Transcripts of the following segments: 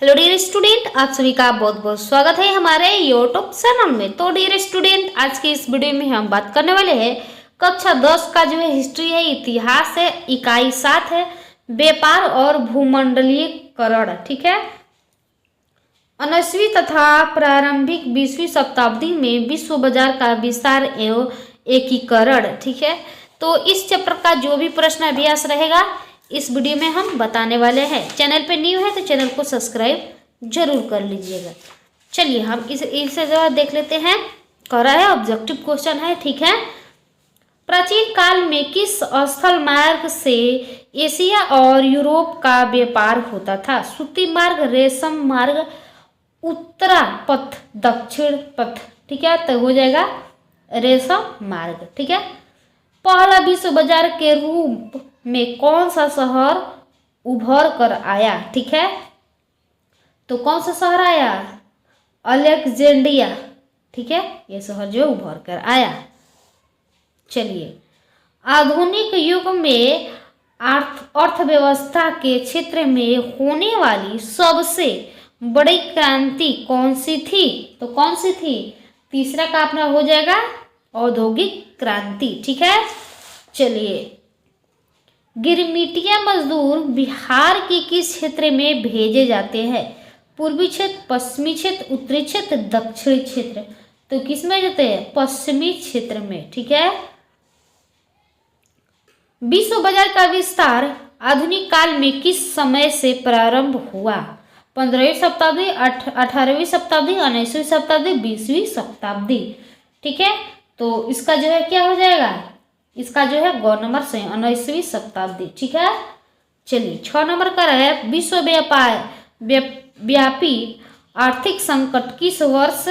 Hello dear student, आप सभी का बहुत बहुत स्वागत है हमारे यूट्यूब चैनल में। तो डियर स्टूडेंट, आज के इस वीडियो में हम बात करने वाले हैं कक्षा 10 का जो है हिस्ट्री है, इतिहास है, इकाई 7 है व्यापार और भूमंडलीयकरण। ठीक है, 19वीं तथा प्रारंभिक 20वीं शताब्दी में विश्व बाजार का विस्तार एवं एकीकरण। ठीक है, तो इस चैप्टर का जो भी प्रश्न अभ्यास रहेगा इस वीडियो में हम बताने वाले हैं। चैनल पे न्यू है तो चैनल को सब्सक्राइब जरूर कर लीजिएगा। चलिए हम इसे जवाब देख लेते हैं। कह रहा है ऑब्जेक्टिव क्वेश्चन है। ठीक है, प्राचीन काल में किस स्थल मार्ग से एशिया और यूरोप का व्यापार होता था? सूती मार्ग, रेशम मार्ग, उत्तरा पथ, दक्षिण पथ। ठीक है, तो हो जाएगा रेशम मार्ग। ठीक है, पहला विश्व बाजार के रूप में कौन सा शहर उभर कर आया? ठीक है, तो कौन सा शहर आया? अलेक्जेंड्रिया। ठीक है, ये शहर जो उभर कर आया। चलिए, आधुनिक युग में अर्थव्यवस्था के क्षेत्र में होने वाली सबसे बड़ी क्रांति कौन सी थी? तो कौन सी थी? तीसरा का अपना हो जाएगा औद्योगिक क्रांति। ठीक है, चलिए, गिरमिटिया मजदूर बिहार के किस क्षेत्र में भेजे जाते हैं? पूर्वी क्षेत्र, पश्चिमी क्षेत्र, उत्तरी क्षेत्र, दक्षिणी क्षेत्र। तो किस में जाते हैं? पश्चिमी क्षेत्र में। ठीक है, विश्व बाजार का विस्तार आधुनिक काल में किस समय से प्रारंभ हुआ? 15वीं शताब्दी, 18वीं शताब्दी, 19वीं शताब्दी, 20वीं शताब्दी। ठीक है, तो इसका जो है क्या हो जाएगा? इसका जो है गौ नंबर से 19वीं शताब्दी। ठीक है, चलिए 6 नंबर का है विश्व व्यापी आर्थिक संकट किस वर्ष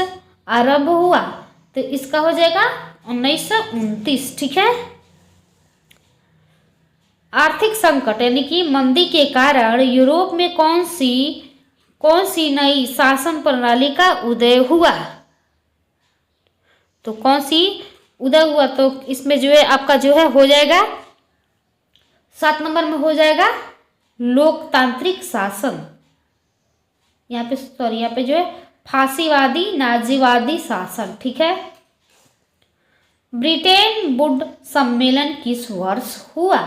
आरंभ हुआ? तो इसका हो जाएगा 1929। ठीक है, आर्थिक संकट यानी कि मंदी के कारण यूरोप में कौन सी नई शासन प्रणाली का उदय हुआ? तो कौन सी उदय हुआ? तो इसमें जो है आपका जो है हो जाएगा 7 नंबर में हो जाएगा लोकतांत्रिक शासन। यहाँ पे जो है फांसीवादी नाजीवादी शासन। ठीक है, ब्रिटेन वुड सम्मेलन किस वर्ष हुआ?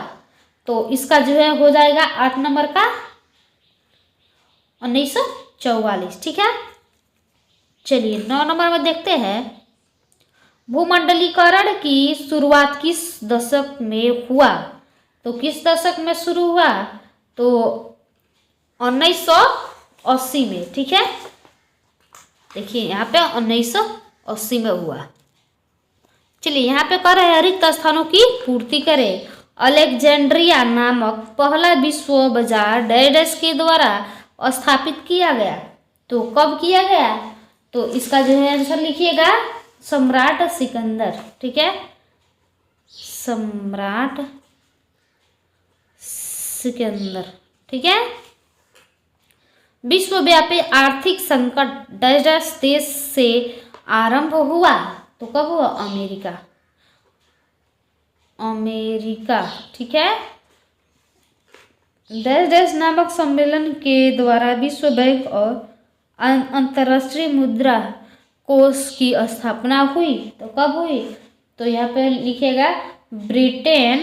तो इसका जो है हो जाएगा 8 नंबर का 1944। ठीक है, चलिए 9 नंबर में देखते हैं भूमंडलीकरण की शुरुआत किस दशक में हुआ? तो किस दशक में शुरू हुआ? तो 1980 में। ठीक है, देखिए यहाँ पे 1980 में हुआ। चलिए यहाँ पे कह रहे हैं रिक्त स्थानों की पूर्ति करें। अलेक्जेंड्रिया नामक पहला विश्व बाजार डैश के द्वारा स्थापित किया गया। तो कब किया गया? तो इसका जो है आंसर लिखिएगा सम्राट सिकंदर। ठीक है, सम्राट सिकंदर। ठीक है, विश्वव्यापी आर्थिक संकट डैश देश से आरंभ हुआ? तो कब हुआ? अमेरिका। ठीक है, डैश नामक सम्मेलन के द्वारा विश्व बैंक और अंतर्राष्ट्रीय मुद्रा कोष की स्थापना हुई। तो कब हुई? तो यहाँ पे लिखेगा ब्रिटेन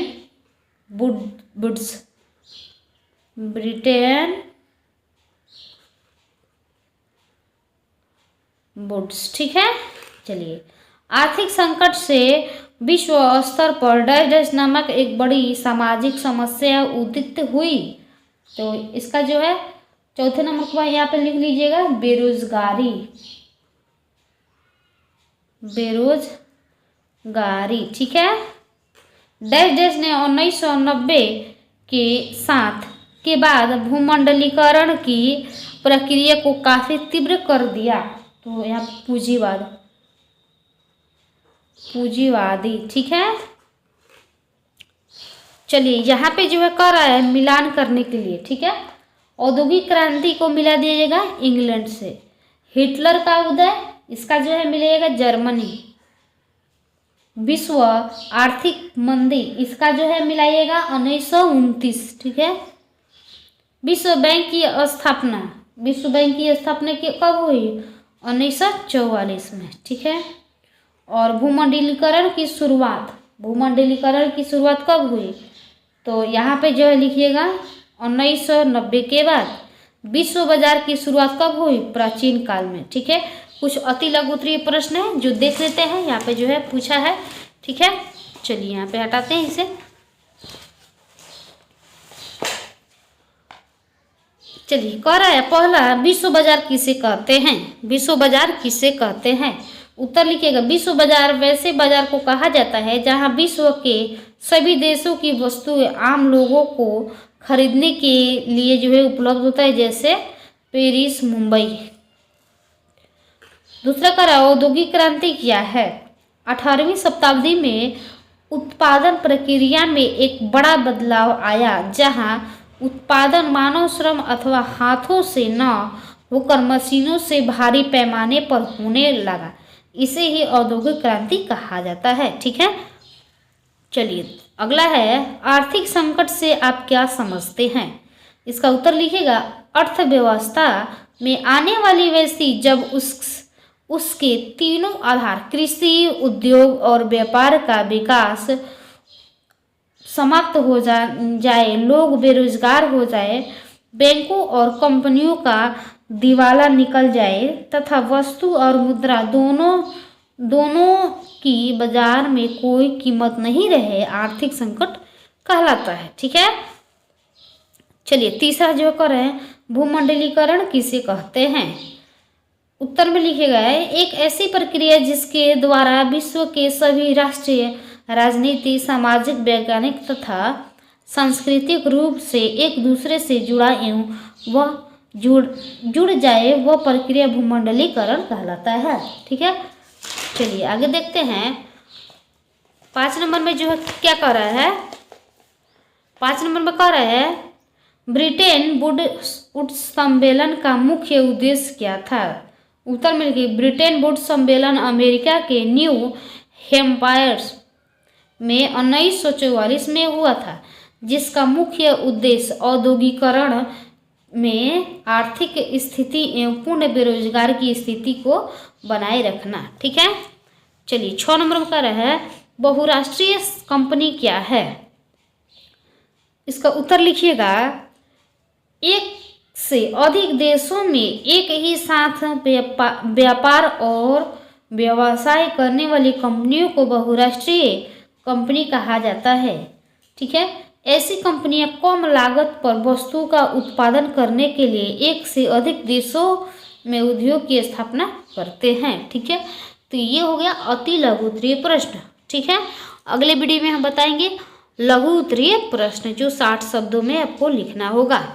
वुड्स। ठीक है, चलिए, आर्थिक संकट से विश्व स्तर पर डैश नामक एक बड़ी सामाजिक समस्या उदित हुई। तो इसका जो है चौथे नंबर पर यहाँ पे लिख लीजिएगा बेरोजगारी। ठीक है, डैश ने 1990 के साथ के बाद भूमंडलीकरण की प्रक्रिया को काफी तीव्र कर दिया। तो यहाँ पूंजीवादी। ठीक है, चलिए यहाँ पे जो है कर रहा है मिलान करने के लिए। ठीक है, औद्योगिक क्रांति को मिला दीजिएगा इंग्लैंड से। हिटलर का उदय, इसका जो है मिलेगा जर्मनी। विश्व आर्थिक मंदी, इसका जो है मिलाइएगा 1929। ठीक है, विश्व बैंक की स्थापना विश्व बैंक की स्थापना कब हुई? 1944 में। ठीक है। और भूमंडलीकरण की शुरुआत कब हुई? तो यहाँ पे जो है लिखिएगा 1990 के बाद। विश्व बाजार की शुरुआत कब हुई? प्राचीन काल में। ठीक है। कुछ अति लघु उत्तरीय प्रश्न है जो देख लेते हैं, यहाँ पे जो है पूछा है। ठीक है, चलिए यहाँ पे हटाते हैं इसे। चलिए, कह रहा है पहला, विश्व बाजार किसे कहते हैं? विश्व बाजार किसे कहते हैं? उत्तर लिखिएगा, विश्व बाजार वैसे बाजार को कहा जाता है जहां विश्व के सभी देशों की वस्तुएं आम लोगों को खरीदने के लिए जो है उपलब्ध होता है, जैसे पेरिस, मुंबई। दूसरा कह रहा है औद्योगिक क्रांति क्या है? 18वीं शताब्दी में उत्पादन प्रक्रिया में एक बड़ा बदलाव आया जहां उत्पादन मानव श्रम अथवा हाथों से न होकर मशीनों से भारी पैमाने पर होने लगा। इसे ही औद्योगिक क्रांति कहा जाता है। ठीक है। चलिए अगला है, आर्थिक संकट से आप क्या समझते हैं? इसका उत्तर लिखिएगा, अर्थव्यवस्था में आने वाली वैसी जब उसके तीनों आधार कृषि, उद्योग और व्यापार का विकास समाप्त हो जाए, लोग बेरोजगार हो जाए, बैंकों और कंपनियों का दिवाला निकल जाए तथा वस्तु और मुद्रा दोनों की बाजार में कोई कीमत नहीं रहे, आर्थिक संकट कहलाता है। ठीक है। चलिए तीसरा जो कर रहे हैं, भूमंडलीकरण किसे कहते हैं? उत्तर में लिखेगा, एक ऐसी प्रक्रिया जिसके द्वारा विश्व के सभी राष्ट्रीय, राजनीति, सामाजिक, वैज्ञानिक तथा सांस्कृतिक रूप से एक दूसरे से जुड़ा एवं वह जुड़ जाए, वह प्रक्रिया भूमंडलीकरण कहलाता है। ठीक है। चलिए आगे देखते हैं। 5 नंबर में जो है क्या कह रहा है? 5 नंबर में कह रहा है ब्रिटेन वुड्स सम्मेलन का मुख्य उद्देश्य क्या था? उत्तर में लिखिए, ब्रिटेन वुड्स सम्मेलन अमेरिका के न्यू हैम्पायर में 1944 में हुआ था, जिसका मुख्य उद्देश्य औद्योगिकरण में आर्थिक स्थिति एवं पूर्ण बेरोजगार की स्थिति को बनाए रखना। ठीक है। चलिए 6 नंबर का है, बहुराष्ट्रीय कंपनी क्या है? इसका उत्तर लिखिएगा, एक से अधिक देशों में एक ही साथ व्यापार और व्यवसाय करने वाली कंपनियों को बहुराष्ट्रीय कंपनी कहा जाता है। ठीक है। ऐसी कंपनियां कम लागत पर वस्तु का उत्पादन करने के लिए एक से अधिक देशों में उद्योग की स्थापना करते हैं। ठीक है। तो ये हो गया अति लघु उत्तरीय प्रश्न। ठीक है। अगले वीडियो में हम बताएंगे लघु उत्तरीय प्रश्न, जो 60 शब्दों में आपको लिखना होगा।